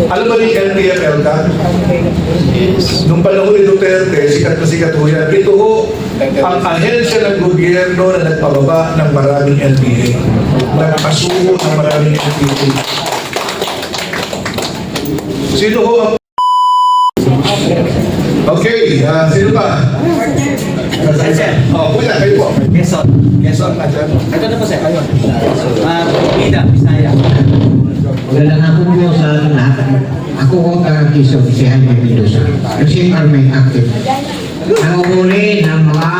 Alam ba ni LTFL ka? Nung panahon ni Duterte, sikat na sikat ho yan. Ito ho, ang ahensya ng gobyerno na nagpababa ng maraming NPA. Nagkasuho ng maraming NPA. Sino ho ang... Okay, sino pa? Oh, kuya, kayo po. Quezon. Quezon, Quezon. Ito na po sir, ayun. Bida, Bisaya. Magandang hapon po sa lahat. Ako po taga Quezon, si Jaime Mendoza. Kasi Army Active. Nanguhuli ng mga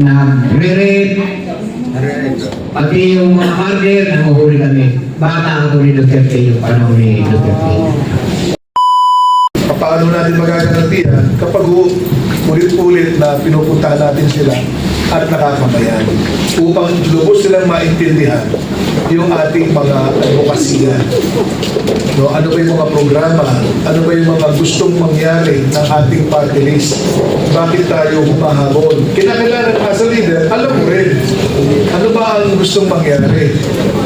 nagre-rape, pati yung mga murder, nanguhuli kami. Bata ako ni Duterte yung panahon ni Duterte. Paano natin magagarantihan kapag ulit-ulit na pinupuntahan natin sila at nakakamayan upang lubos silang maintindihan yung ating mga advokasya. No, ano ba yung mga programa? Ano ba yung mga gustong mangyari ng ating party list? Bakit tayo humahabol? Kinakailangan as a leader, alam mo rin, ano ba ang gustong mangyari?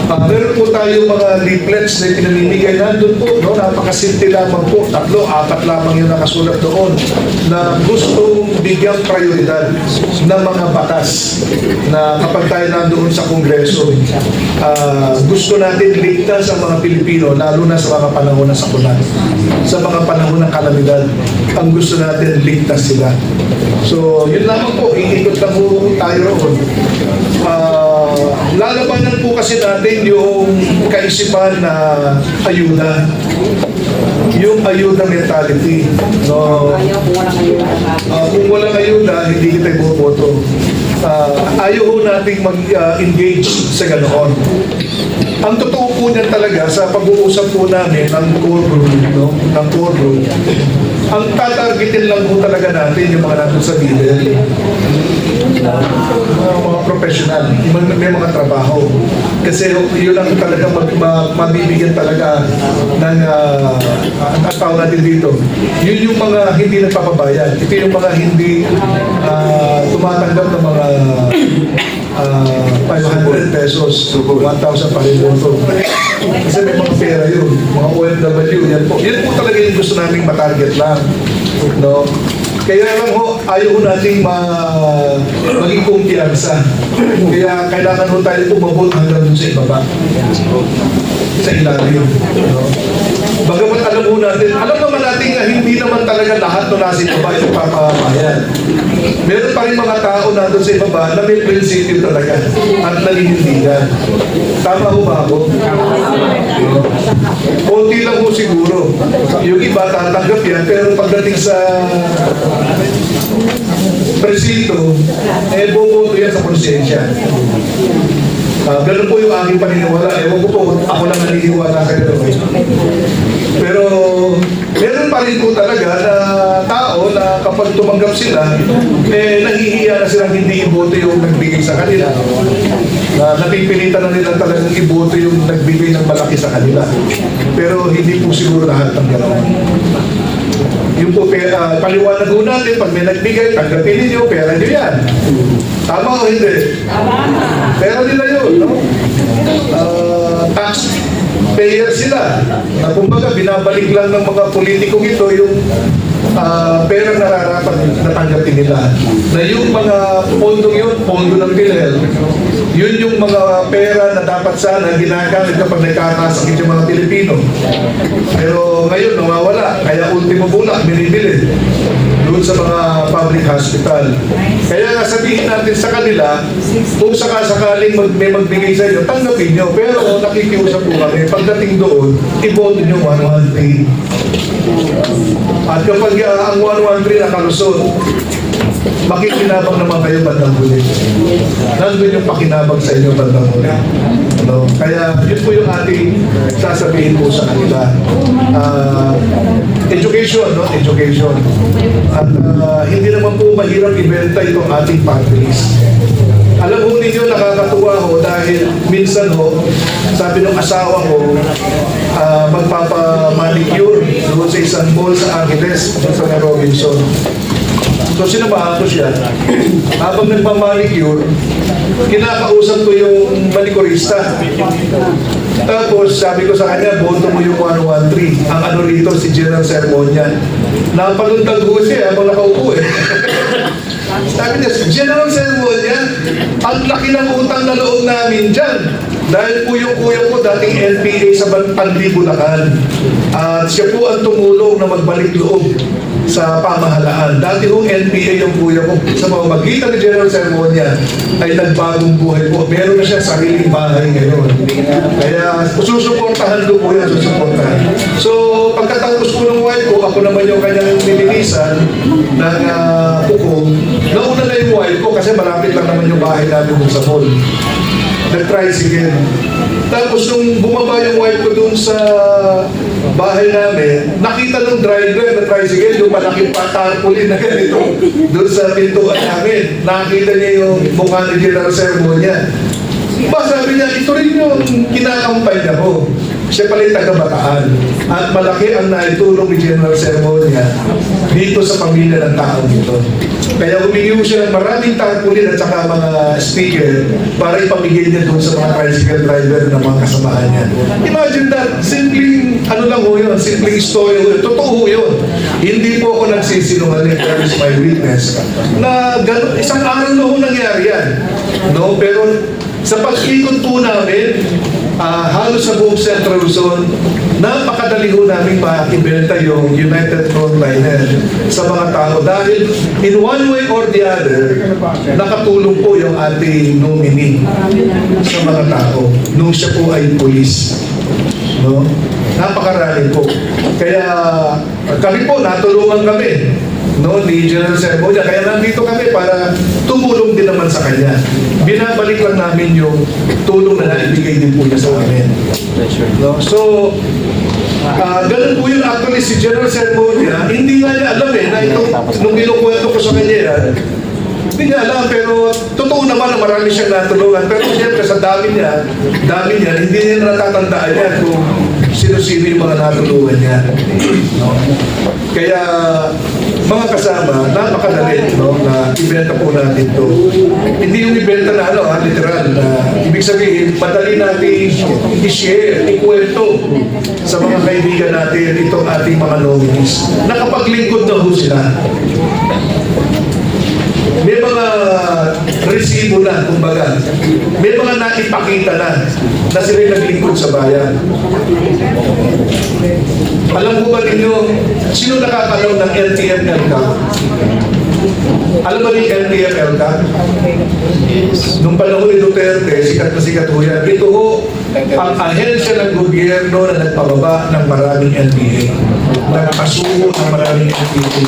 Meron po tayo mga leaflets na pinamimigay nandun po, no? Napakasimple lamang po, 3, 4 lamang yung nakasulat doon na gustong bigyang prioridad ng mga batas na kapag tayo nandoon sa Kongreso, gusto natin ligtas ang mga Pilipino, lalo na sa mga panahon ng sakuna, sa mga panahon ng kalamidad. Ang gusto natin, ligtas sila. So, yun lamang po, iikot lang po tayo roon. Lalabanan po kasi natin yung kaisipan na ayuda. Yung ayuda mentality. No? Kung walang ayuda, hindi kita iboboto. Ayaw ho nating mag-engage sa ganoon. Ang totoo po niyan talaga sa pag-uusap po namin ng core group, no? Ng core group, ang tatargetin lang po talaga natin yung mga nandun sa middle. Mga professional, may mga trabaho. Kasi yun lang talaga mabibigyan talaga ng ang tao natin dito. Yun yung mga hindi nagpapabayad. Ito yung mga hindi tumatanggap ng mga 500 pesos, 1,000 pa rin po. Kasi may mga pera yun, mga OFW, yan po. Yan po talaga yung gusto namin matarget lang. No? Kaya lang ho, ayaw ho natin maging kumpiyansa. Kaya kailangan ho tayo umabot hanggang dun sa ibaba. Sa ilalim. No? Bagamat alam ho natin, alam naman natin na hindi naman talaga lahat ng nasa ibaba ay papabayan. Meron pa rin mga tao na doon sa ibaba na may prinsipyo talaga at naninindigan. Tama ho ba ako? Konti lang ho siguro. Yung iba tatanggap yan, pero pagdating sa presinto, boboto yan sa konsensya. Ganun po yung aking paniniwala. Ewan ko po, ako lang naniniwala sa ganun. Pero meron pa rin po talaga na tao na kapag tumanggap sila, nahihiya na silang hindi iboto yung nagbigay sa kanila. Napipilitan na nila talagang iboto yung nagbigay ng malaki sa kanila. Pero hindi po siguro lahat ng gano'n. Yung po, paliwanag po natin, pag may nagbigay, tanggapin ninyo, pera nyo yan. Tama o hindi? Tama. Pera nila yun, no? Tax payer sila. Na kumbaga, binabalik lang ng mga politikong ito yung pera na nararapat na tanggapin nila. Na yung mga pondong yun, pondo ng PhilHealth, yun yung mga pera na dapat sana ginagamit kapag nagkakasakit yung mga Pilipino. Pero ngayon, nawawala. Kaya ultimo bulak, binibili doon sa mga public hospital. Kaya nga sabihin natin sa kanila, kung sakasakaling may magbigay sa inyo, tanggapin nyo. Pero nakikiusap po kami, pagdating doon, iboto nyo 113. At kapag ang 113 nakalusot, makikinabang naman kayo bandang huli. Nandun yung pakinabang sa inyo bandang huli. No? Kaya yun po yung ating sasabihin po sa kanila. Education, no? Education. At hindi naman po mahirap ibenta itong ating parties. Alam ho ninyo, nakakatuwa ho dahil minsan ho, sabi ng asawa ko, magpapamanicure doon sa isang mall sa Angeles, sa Robinson. So sinamahan ko siya. Habang nagpamanicure, kinakausap ko yung manicurista. Tapos sabi ko sa kanya, boto mo yung 113. Ang ano rito, si General Sermonia. Napalundag ko siya habang nakaupo eh. Sabi niya, General Sermonia, ang laki ng utang na loob namin dyan. Dahil po yung kuya ko dating NPA sa Panli, Bulacan. At siya po ang tumulong na magbalik loob sa pamahalaan. Dati hong NPA yung kuya ko. Sa pamamagitan ni General Sermonia ay nagbagong buhay po. Meron na siya sariling bahay ngayon. Kaya susuportahan ko po yan, susuportahan. So pagkatapos po ng wife ko, ako naman yung kanyang nilinisan ng kuko. Nauna na yung wife ko kasi malapit lang naman yung bahay namin sa mall. Nag-tricycle. Tapos nung bumaba yung wife ko dun sa bahay namin, nakita nung driver na tricycle, yung malaking tarpaulin na ganito, dun sa pintuan namin. Nakita niya yung mukha ni General Sermonia. Sabi niya, ito rin yung kinakampay na ko. Siya pala yung taga-Bataan. At malaki ang naitulong ni General Sermonia dito sa pamilya ng taong ito. Kaya humingi siya ng maraming tarpaulin at saka mga speaker para ipamigay niya doon sa mga tricycle driver ng mga kasamahan niya. Imagine that, simpleng, ano lang ho yun, simpleng story ho yun. Totoo ho yun. Hindi po ako nagsisinungaling, that is my witness. Na isang araw na ho nangyari yan. No? Pero sa pag-ikot po namin, halos sa buong Central Luzon, napakadali ho namin makibenta yung United Frontliner sa mga tao dahil in one way or the other, nakatulong po yung ating nominee sa mga tao nung siya po ay pulis. No? Napakarami po. Kaya kami po, natulungan kami ni General Sermonia. Kaya nandito kami para tumulong din naman sa kanya. Binabalik lang namin yung tulong na naibigay din po niya sa amin. No? So, ganun po yun. Actually, si General Sermonia, hindi nga niya alam na ito, nung kinukwento ko sa kanya yan, hindi niya alam, pero totoo naman na marami siyang natulungan. Pero siyempre, sa dami niya, hindi niya natatandaan yan kung sino-sino yung mga natulungan niya. No? Kaya, mga kasama, napakadali na ibenta po natin ito. Hindi yung ibenta na literal. Ibig sabihin, madali natin i-share, ikwento sa mga kaibigan natin itong ating mga nominees. Nakapaglingkod na ho sila. May mga resibo na, kumbaga. May mga naipakita na sila naglingkod sa bayan. Alam mo ba ninyo, sino nakakalaw ng LTFL-CA? Alam ba ni LTFL-CA? Nung panahon ni Duterte, sikat na sikat ho yan. Ito ho, ang ahensya ng gobyerno na nagpababa ng maraming NPA. Nagpasuko ng maraming NPA.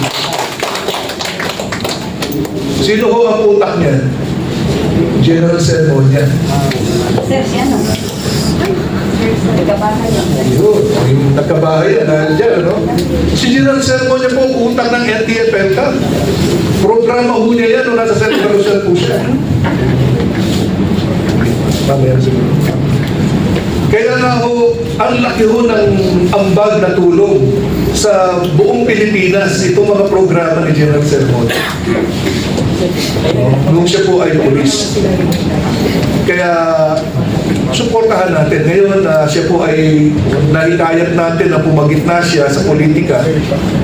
Sino ho ang utak niya? General Sermonia. Sir, siya no? Nagkabahay lang. Yun, yung nagkabahay na dyan, no? Si General Sermonia po ang utak ng LTFL-CA. Programa ho niya yan, nasa Central Luzon po siya. Mamaya siguro. Kaya nga ho, ang laki ho ng ambag na tulong sa buong Pilipinas itong mga programa ni General Sermonia. Nung siya po ay pulis. Kaya suportahan natin. Ngayon siya po ay nahikayat natin na pumagitna siya sa politika.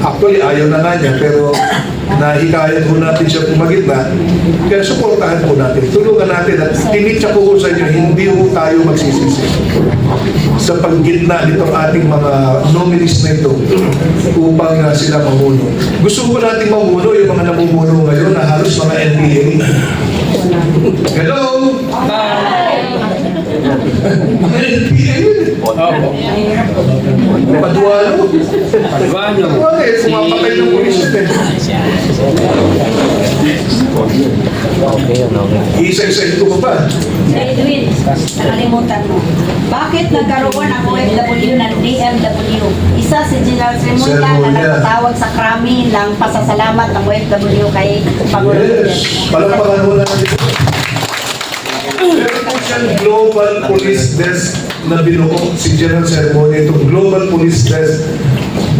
Actually, ayaw na nga niya, pero nahikayat po natin siya pumagitna. Kaya suportahan po natin. Tulungan natin at tinitsa po sa inyo, hindi po tayo magsisisi sa paggitna nitong ating mga nominees na ito upang sila mamuno. Gusto ko natin mamuno yung mga namumuno ngayon na halos mga NPA. Hello? Mga NPA yun. Paduano. Pumapatay ng pulis yun eh. Isa-isa ito ko pa. Edwin, nakalimutan mo. Bakit nagkaroon ang OFW ng DMW? Isa si General Sermonia na nagtatawag sa krami ng pasasalamat ng OFW kay Pangulong. Yes. Palakpakan mo natin. Meron po siyang Global Police Desk na binuo si General Sermonia. Itong Global Police Desk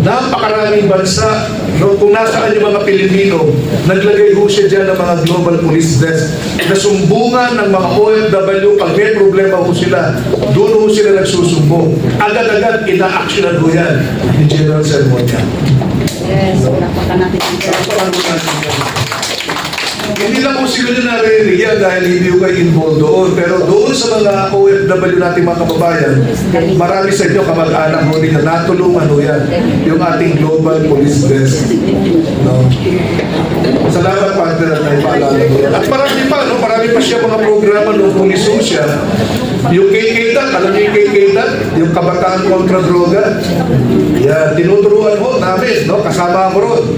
Napakaraming bansa, no? Kung nasaan yung mga Pilipino, naglagay ho siya dyan ng mga global police desk na sumbungan ng mga OFW. Pag may problema ho sila, doon ho sila nagsusumbong. Agad-agad ina-actionan ho yan ni General Sermonia. Yes, napakan natin. Hindi lang po sila na naririnig yan dahil hindi ko kayo involved doon. Pero doon sa mga OFW natin mga kababayan, marami sa inyo kamag-anak mo din na natulungan ho yan. Yung ating global police desk. No? Salamat partner na ipaalala mo yan. At marami pa, no? Marami pa siya mga programa no police ho siya. Yung KKDAT, alam niyo yung KKDAT? Yung Kabataan Kontra Droga. Yan, tinuturuan ho namin, no? Kasama mo ron.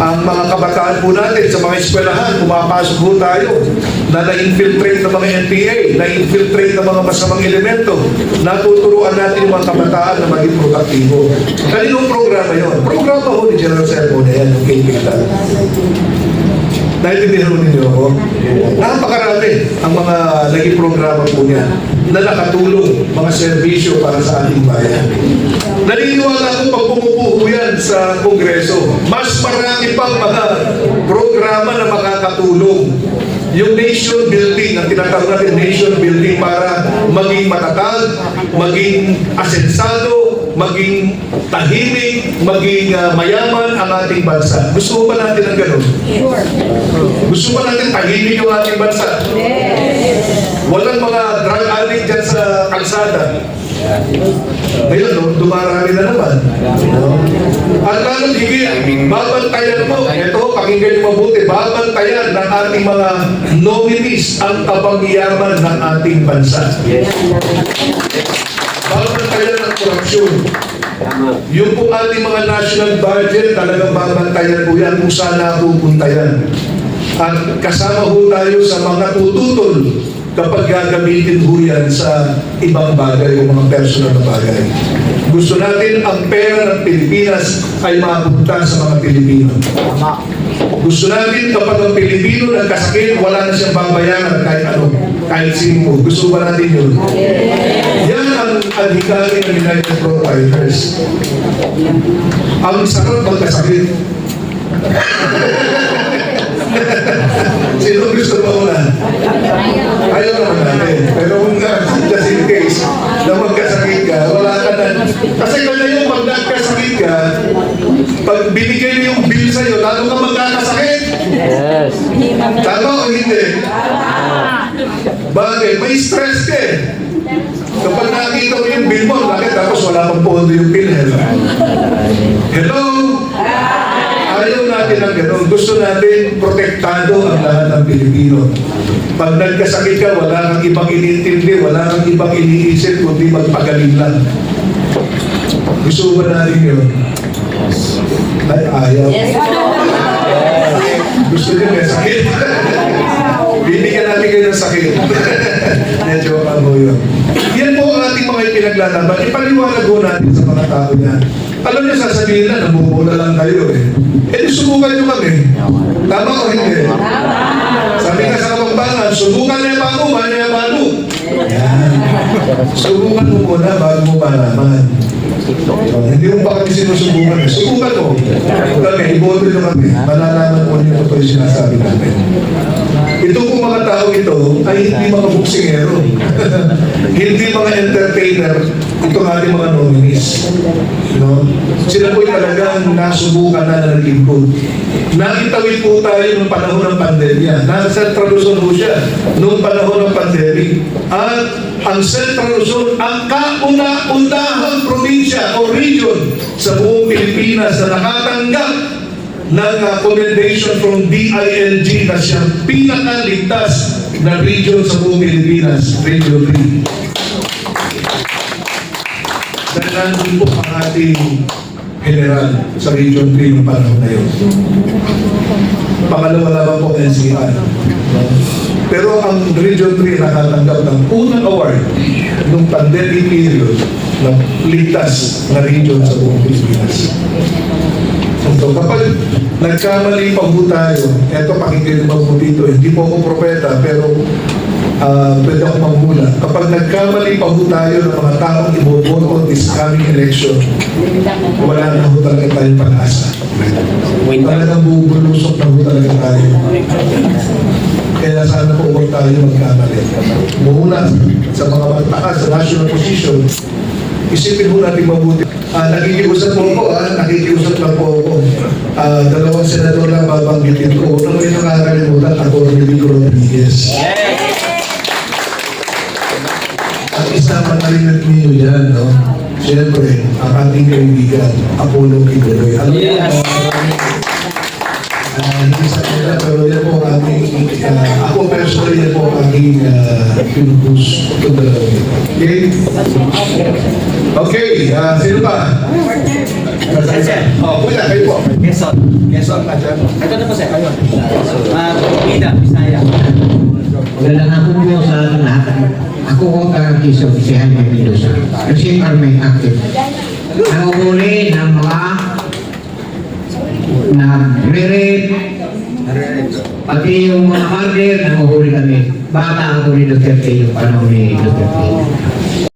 Ang mga kabataan po natin sa mga eskwelahan, pumapasok po tayo na na-infiltrate ng mga NPA, na-infiltrate ng mga masamang elemento. Natuturuan natin yung mga kabataan na maging produktibo. Kaninong programa yun? Programa ho ni General Sermonia yan, yung KKDAT. Naintindihan mo ninyo ako? Napakarami ang mga naging programa po niya na nakatulong mga serbisyo para sa ating bayan. Naniniwala ko pag pumupuho yan sa Kongreso, mas marami pang mga programa na makakatulong. Yung nation building, ang tinatawag natin nation building para maging matatag, maging asensado, maging tahimik, maging mayaman ang ating bansa. Gusto ba natin ang ganun? Sure. Gusto ba natin tahimik yung ating bansa? Walang mga drug addict dyan sa kalsada. Ngayon, no, dumarami na naman. No? At lalong higit, babantayan mo, ito, pakinggan niyo mabuti, babantayan ng ating mga nominees ang kabangyaman ng ating bansa. Babantayan ng korupsyon. Yung po ating mga national budget, talagang babantayan po yan kung saan napupunta yan. At kasama po tayo sa mga tututol kapag gagamitin po yan sa ibang bagay o mga personal na bagay. Gusto natin ang pera ng Pilipinas ay mapunta sa mga Pilipino. Gusto natin kapag ang Pilipino nagkasakit, wala na siyang babayaran kahit ano, kahit sino. Gusto ba natin yun? Yan ang adhikari ng United Front Riders. Ang sarap magkasakit. Sino gusto mo una? Ayaw naman natin. Pero kung just in case na magkasakit ka, wala ka na. Kasi kaya yung pag nagkasakit ka, pag binigay niyo yung bill sa'yo, lalo ka magkakasakit. Yes. Tama o hindi? Bakit? May stress ka eh. Kapag nakita mo yung bill mo, bakit? Tapos wala pang pondo yung bill. Hello? Ayaw natin ang gano'n. Gusto natin protektado ang lahat ng Pilipino. Pag nagkasakit ka, wala kang ibang inintindi, wala kang ibang iniisip, kundi magpagaling lang. Gusto ba natin yun? Ay, ayaw. Gusto niyo may sakit? Bibigyan natin kayo ng sakit. Medyo ano yun. Yan po ang ating mga ipinaglalaban. Ipaliwanag po natin sa mga tao yan. Alam niyo, sasabihin na, namumula lang kayo eh. Eh, subukan niyo kami. Tama o hindi? Sabi nga sa kapampangan, subukan niya bago, manya bago. Yan. Subukan mo muna bago mo malaman. Hindi mo pa kami sinusubukan. Subukan mo. Kami, iboto nyo kami. Malalaman mo niyo ito yung sinasabi namin. Ito po mga tao ito ay hindi mga buksingero. Hindi mga entertainer. Ito ang ating mga nominees. No? Sila po talagang nasubukan na naglingkod. Nakitawid po tayo noong panahon ng pandemya. Nasa Central Luzon po siya noong panahon ng pandemic. At ang Central Luzon, ang kauna-unahang probinsya o region sa buong Pilipinas na nakatanggap ng commendation from DILG na siyang pinakaligtas na region sa buong Pilipinas, Region 3. Dahil nandun po ang ating general sa Region 3 ng panahon na yun. Pangalawa naman po NCR. Pero ang Region 3 nakatanggap ng unang award nung pandemic period ng ligtas na region sa buong Pilipinas. So kapag nagkamali pa po tayo, eto pakinggan mo po dito, hindi po ako propeta, pero pwede ako manghula. Kapag nagkamali pa ho tayo ng mga taong iboboto this coming election, wala na ho talaga tayong pag-asa. Talagang bubulusok na ho talaga tayo. Kaya sana po huwag tayo magkamali. Muna sa mga magtaas sa national position, isipin mo natin mabuti. Nakikiusap po ako, nakikiusap lang po ako. Dalawang senador lang babanggitin ko. Una mo yung nakakalimutan, ako Rodrigo Rodriguez. At isama na rin at niyo yan, no? Siyempre, ang ating kaibigan, Apollo Kibuloy. Alam mo hindi sa kanila, pero yan po ang aking, ako personally, yan po ang aking pinubus. Okay? Okay, sino pa? Oh, kuya, kayo po. Quezon. Quezon ka dyan. Ito na po sir. Bida, Bisaya. Magandang hapon po sa ating lahat. Ako po taga Quezon, si Jaime Mendoza. Receive our main active. Ang uhuli ng mga nagre-rape, pati yung mga murder, nanguhuli kami. Bata ang huli Duterte yung panahon ni Duterte.